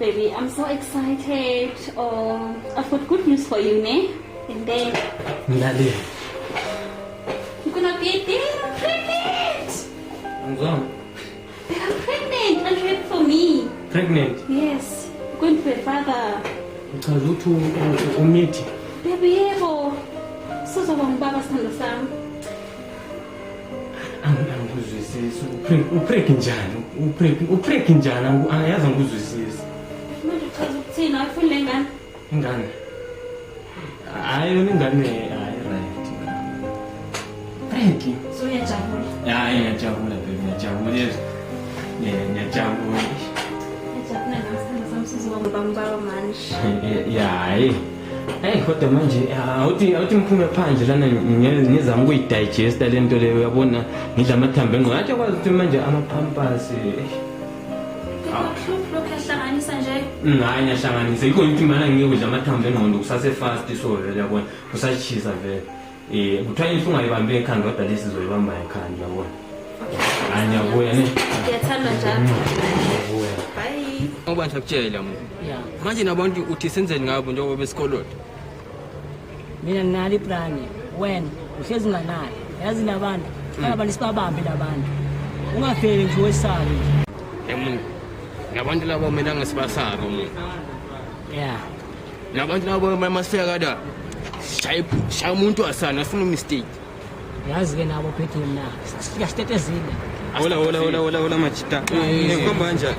baby, I'm so excited. Oh, I've got good news for you, ne? And then Nali. You're gonna be a day. I'm pregnant. I'm going. Babe, I'm pregnant. Are you ready for me? Pregnant? Yes. I'm going to be a father. Because you two umiti. Baby, yebo. Sozoba ngubaba sithando sami. Angikuzwisisi. Uprek njani? Uprek njani? Angiyazi ngikuzwisisi. Manje uchaza ukuthini? Awufuni ngane? Ingane. Hayi yona ingane hayi right. Prek. So uyajabula. Hayi ngiyajabula baby, ngiyajabula. Ngiyajabula. Ngiyajabula ngesithando sami sizoba ngubaba manje. Hayi. Hey kodwa manje awuthi ngiphume phandle lana ngizama ukuyidigesta lento leyo uyabona ngidla amathambo engqondo athi kwazi ukuthi manje amapampers Lokho yahlanganisa nje. hayi ngiyahlanganisa yikho ngithi mana ngiyokudla amathambo engqondo kusase fast so vele yabona kusachisa vele kuthiwa ngithi ungayibambi ekhanda kodwa lesi sizoyibamba ekhanda yabona hayi ngiyabuya ne Ngiyathanda njalo. Bye. Ngoba ngiyakutshela manje nabantu uthi senzeni ngabo njengoba besikoloni. Mina nginali iplani wena uhlezi nganayo yazi nabantu abantu sibabambe labantu ungafeli nje wesabe nje Emuntu ngabantu labo mina ngisibasaba umuntu. Nabantu labo masifika kada shaya umuntu asana afuna mistake. yazi ke nabo phethe mina sifika sitetezile Hola machita. Ngikhomba kanjani?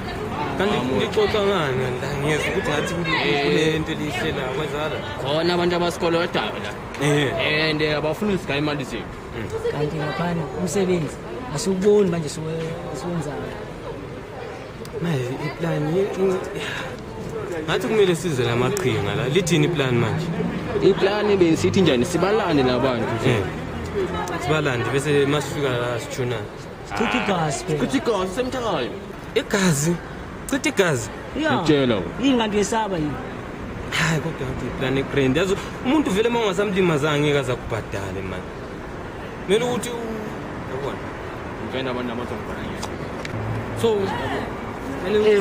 Kanti ngixoxa ngani la ngiyeza ukuthi ngathi kulento lihlela kwazala. Khona abantu abasikolo edaba la. And abafuna isigaya imali zethu. kanti ngaphana umsebenzi asuboni manje siwenzayo Manje iplan ngathi kumele size lamaqhinga la. Lithini iplan manje? Iplani besithi njani sibalande labantu nje. Sibalande bese masifika la sithuna. sithi gas phela Kuthi go same time. Igazi. Cithi igazi. Ngitshela inganto yesaba yini Hayi kodwa ngathi iplan ebrand yazo umuntu vele mangasamlimazanga ngeke azakubhadala man. Mele ukuthi yabona. ngena abantu abazongibona nje. So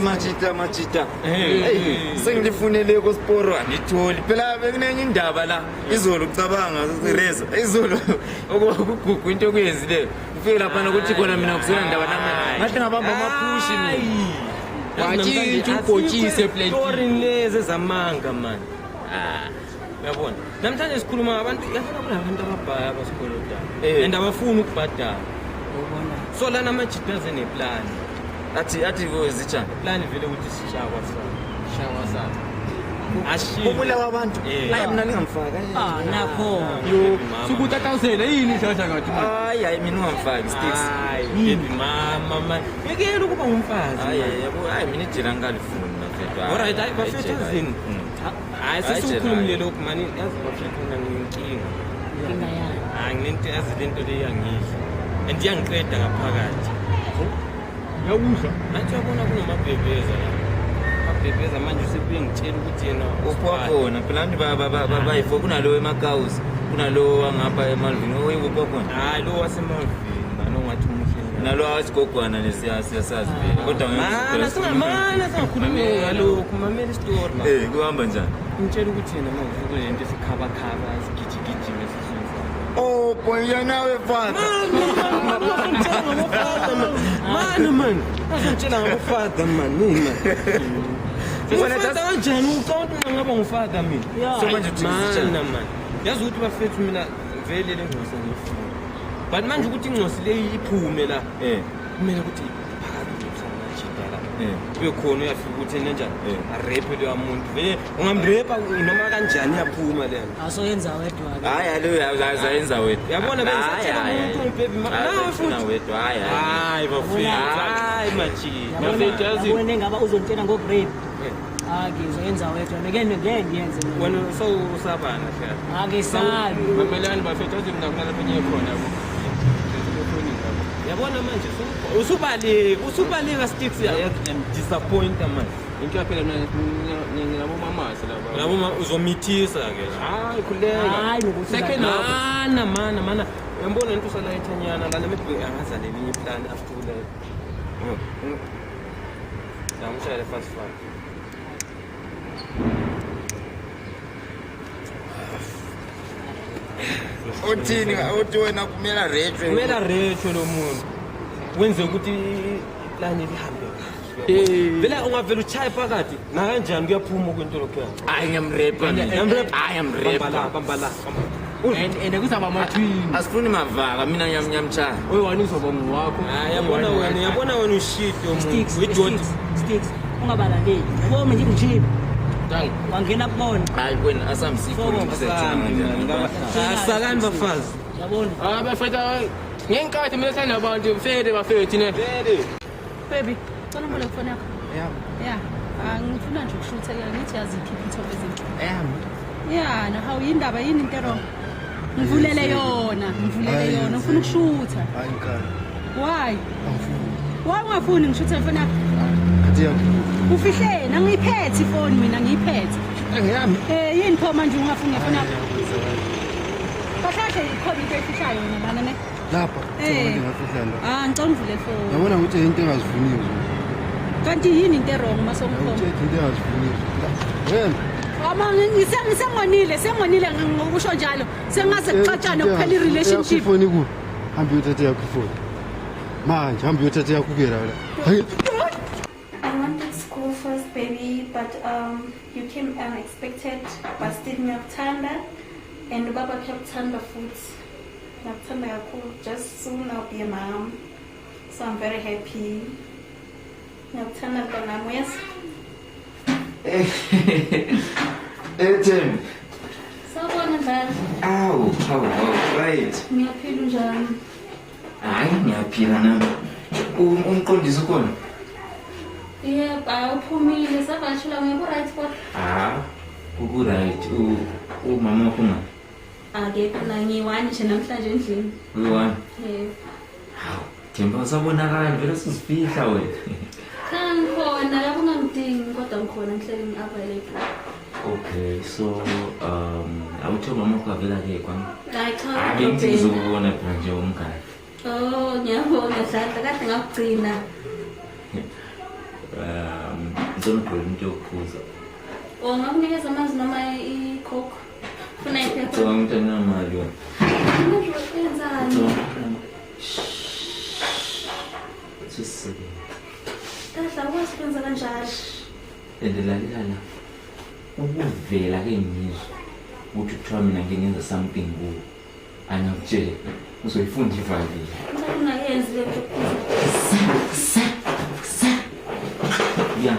machita sengilifunele kuSporo anitholi phela bekunenye indaba la izolo ucabanga sireza izolo okugugu into okuyenzile ufike lapha ukuthi khona mina kusona indaba nami ngathi ngabamba amaphushi mina Wathi ukotshise plate. story lezi zamanga man. Uyabona namhlanje sikhuluma ngabantu yafuna kulabantu ababhaya abasikoloda and abafuna ukubhadala ubona so lana amajitaze neplan athi kozitshana plan vele ukuthi sishawa sana ubula wabantu hayi mina ningamfaka nakho Sukuthi 1000 yini shasha ngathi manje. hayi mina ungamfaki sticks baby mama man ngeke ukuba umfazi hayi mina ijira ngalifuni mafethu alright hayi bafethu zini hayi sesikhulumile lokhu mani yazi bafethu nginkinga inga yana hayi nginento yazi lento le yangidla and yangiqeda ngaphakathi Yawuzwa. nathi uyabona kunomabhebheza la abhebheza manje sebuye ngitshela ukuthi yena uphona phela abantu bayifo kunalo emakawusi kunalo angapha emalvini oyikupho khona hayi lo wasemalvini manongathi umuhle nalo awasigogwana lesiyasazi kodwa mana singakhulumi ngalokhu mamela isitori man kuhamba njani ngitshela ukuthi yena mawuvuke lento esikhaba sigijigijime sisizwa oh boy nawe father man azongitshela ngabafada man mina ufada kanjani ucabanga ngaba ngufada mina so manje mana man yazi ukuthi bafethu mina vele le ngcosi ngifuna but manje ukuthi ingcosi le iphume la kumele ukuthi phakathi nomsana la ube khona uyafika ukuthi enenjani arephe leyo muntu vele ungamrepa noma kanjani yaphuma lena asoyenza wedwa hayi lo azayenza wethu yabona bengisatshela umuntu baby nawe futhi wethu hayi bafethu hayi machi bafethu yazi wena ngaba uzontshela ngogrape ngizoyenza wedwa ngeke ngiyenze wena so usabana phela sabi Mamelani bafethu athi mina kunalapha enye khona yabo. yabona manje usubaleka sticks disappoint manje Into yaphela nabo mamasi laba. labo uzomithisa ke Hayi khuleka. hayi nokuthi Second mana yambona into sala ethanyana la maybe angazale elinye plan after that. Namshayela fast fast. uthini uthi wena kumela rechwe kumela rechwe lo muntu wenze ukuthi lani lihambe kahle vele ungavela uchaye phakathi nakanjani kuyaphuma kwento lokho I am rapper bambala and kuzaba ama-twin asifuni mavaka mina nyamchaya oyi-1 uzoba ngowakho yabona wena ushito Sticks ungabalaleli yabo mina ngijini wangena kubona hayi wena asamsikho asakani bafazi yabona bafetha ngenkathi mina sanabantu bafethu ne Baby, cona mbole kufona yakho? Yeah. Ngifuna nje ukushutha ngithi yazikhipha ithobe ezinhle. Yeah, na how yindaba yini into wrong? Ngivulele yona. Ngifuna ukushutha. Hayi ngikhala. Why? Angifuni. Why ungafuni ngishuthe ifoni yakho? Athi yakho. Ufihle, ngiyiphethe ifoni mina ngiyiphethe. Ngiyami. Yini pho manje ungafuni ifoni yakho? Kahle ikhona into efishayo yona lana ne. Lapha. Ngicela ngivule ifoni. Yabona ukuthi into engazivuniyo. Kanti yini into wrong masongkhona? Into engazivuniyo. Wena Ama sengonile ngokusho njalo. Sengaze kuxatshana ukuphela i-relationship. Ifoni ku. Hambi uthathe yakho ifoni. Manje hambi uthathe yakho kera la. Hayi. I wanted school first, baby, but you came unexpected. But still ngiyakuthanda and baba kuyakuthanda futhi. Ngiyakuthanda kakhulu. Just soon I'll be a mom, so I'm very happy. Ngiyakuthanda mntwana wami, yes. Tim. Sawubona Dad. Awu, right. Ngiyaphila njani? Hayi ngiyaphila nami. Umqondisi ukhona? Yebo, uphumile savashela ngiku-right kodwa. Uku-right. Umama wakho ngaphi? Akekho na ngiyi-1 nje namhlanje endlini. Uyi-1? Yebo. Hawu, Themba usabonakala vele sizifihla wena. Ngikhona lapho ungangidingi kodwa ngikhona ngihleli ngi-available. Okay, so awuthe mama wakho avela-ke kwami? Hayi cha. Bengithi ngizokubona phela nje umngane. Oh, ngiyabonga Dladla, kade ngakugcina. Ngizonigqola into yokuphuza. Ngakunikeza amanzi noma i-coke? Funa iphepha? Ngicabanga ukuthi anginamali wena. Wenzani? Sisike. Dladla, ukwazi kwenza kanjalo? Lalela la. Ukuvela-ke ngizwa ukuthi kuthiwa mina ngenza something kuwo. Angakutshela uzoyifunda ivalile. Ungayenzi le nto yokuphuza. Yeah.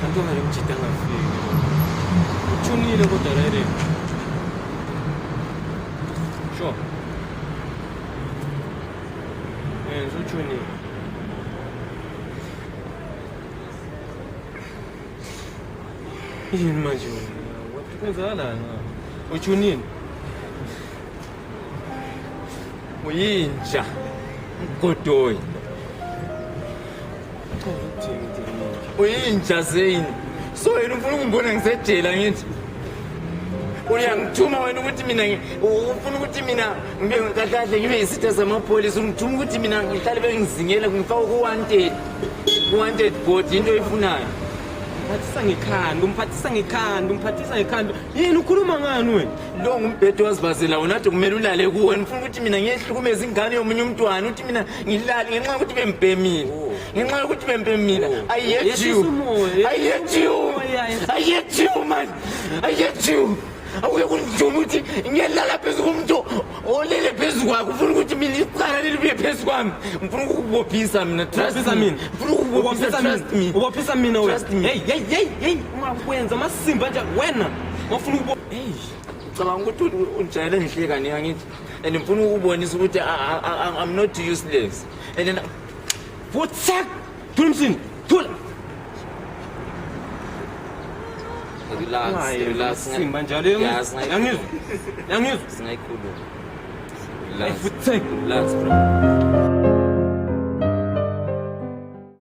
Antwana mjita ngafiki. Uchunile kodwa direct. Sure. Uchunile. Yini manje wena? Kwenzakala uchunile. Uyinja. Godoyi. Uyinja zeni. So yena ufuna ukungibona ngisejela ngithi. Uyangithuma wena ukuthi mina ufuna ukuthi mina ngibe ngakahle ngibe isitha zamapholisa ungithuma ukuthi mina ngihlale bengizingela ngifaka ku-wanted board into oyifunayo. Umphathisa ngekhanda. Yini ukhuluma ngani wena? Lo ngumbhedo wazibazela wona ade kumele ulale kuwo. Ngifuna ukuthi mina ngiyehlukumeza ingane yomunye umntwana ukuthi mina ngilale ngenxa yokuthi bembhemile. Ngenxa yokuthi bembhemile. I hate you man. I hate you. Awuye kunjuma ukuthi ngiyalala phezu komuntu olele phezu kwakho. Ufuna ukuthi mina iqala libe phezu kwami. Ngifuna ukukubophisa mina. Trust me. Ngifuna Ubophisa mina wena. Hey, ungakwenza masimba nje wena. Ngifuna ukubo. Hey, ngicabanga ukuthi unjayele ngihleka ni angithi. And ngifuna ukubonisa ukuthi I'm not useless. And then Whatsapp. Thulumsini. Thula. Relax. Simba njalo yangizwa. Singayikhuluma. Relax. Relax bro.